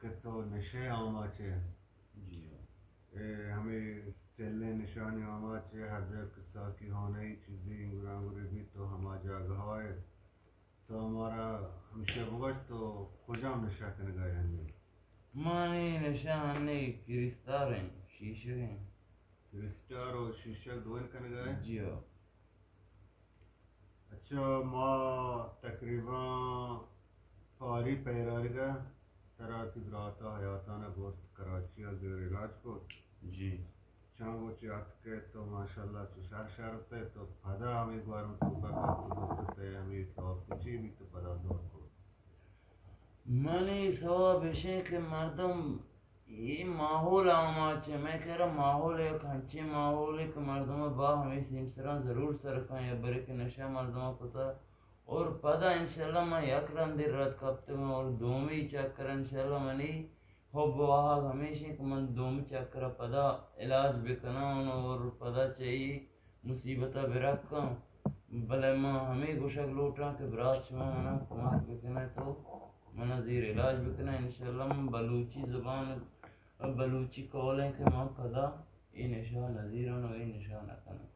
کہ تو نشے آماچے جی ہمیں سیلے نشانی آماچے ہر جگہ قصہ کی ہونے چیزیں انگرانگری بھی تو ہما جاگہ ہوئے تو ہمارا ہمشہ بگش تو کجام نشہ کن گئے ہیں مانی نشان نہیں کرستار ہیں شیشے ہیں کرسٹار اور شیشہ دوئن کن گئے جی ہو اچھا ما تقریباً پاری پیرارگا تراتی براتا حیاتانہ گوشت کراچی زیر علاج کو جی چانگو چیات کے تو ماشاءاللہ چشار شارتے تو پھدا ہمیں گوار مطلوبہ کا تو دوستے ہمیں ثواب کچی بھی تو پدا دور کو منی ثواب ہے کہ مردم یہ ماحول آماچ ہے میں کہہ رہا ماحول ایک ہنچے ماحول ہے کہ مردم با ہمیں سمسران ضرور سرکھائیں یا برے کہ نشہ مردمہ کتا اور پدا انشاءاللہ میں یک رن دیر رد کپتے ہوں اور دومی چکر انشاءاللہ منی حب و آہاگ ہمیشہ کہ من دومی چکر پدا علاج بکنان اور پدا چاہیے مصیبتہ برکاں بلے ماں ہمیں گوشک لوٹاں کہ برات شما منا کمک بکنے تو منا زیر علاج بکنے انشاءاللہ من بلوچی زبان بلوچی کولیں کہ ماں پدا یہ نشہ نظیران و یہ نشہ نکنن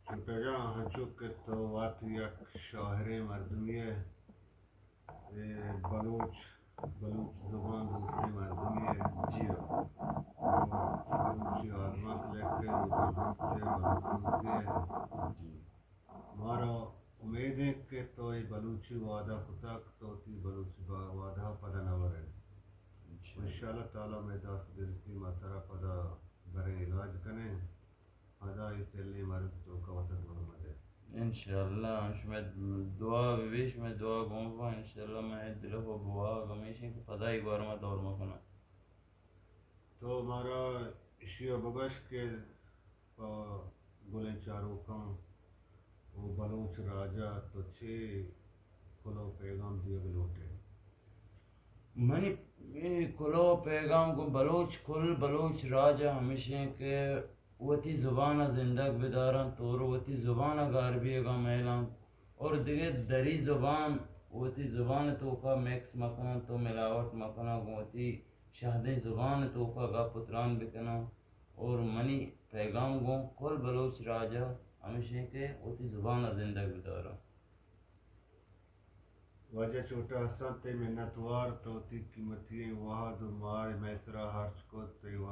چھوٹا جہاں ہنچو کہ تو واتی یک شاہر مردمی ہے بلوچ زبان دوسری مردمی ہے جی ہو اور بلوچی آدمہ کلیک کے روبہ دوست ہے بلوچ دوستی ہے جی مارا امید ہے کہ تو یہ بلوچی وعدہ کتاک تو تی بلوچی وعدہ پدا نور ہے انشاءاللہ تعالی میں دست درستی ماترہ پدا برے علاج کنے پدا اس علی مرض تو کا وطن محمد ہے انشاءاللہ میں دعا بویش میں دعا گونفا انشاءاللہ میں دل کو بوا ہمیشہ کہ پدا ہی بار میں دور مکنا تو ہمارا شیعہ بگش کے گلیں چاروں کم وہ بلوچ راجہ تو چھ کلو پیغام دیے گلوٹے منی کلو پیغام کو بلوچ کل بلوچ راجہ ہمیشہ کہ وتی زبانہ زندگ بداران طور وتی زبانہ غاربی اگا میلان اور دیگه دری زبان وتی زبان تو کا میکس مکنا تو ملاوٹ مکنا وتی شہدی زبان تو کا گا پتران بکنا اور منی پیغام گو کل بلوچ راجہ ہمیشہ کہ وتی زبانہ زندگ بداران وجہ چھوٹا حسن تے منتوار تو تی قیمتی وہاں دو ماہ میسرہ ہرچ کو تے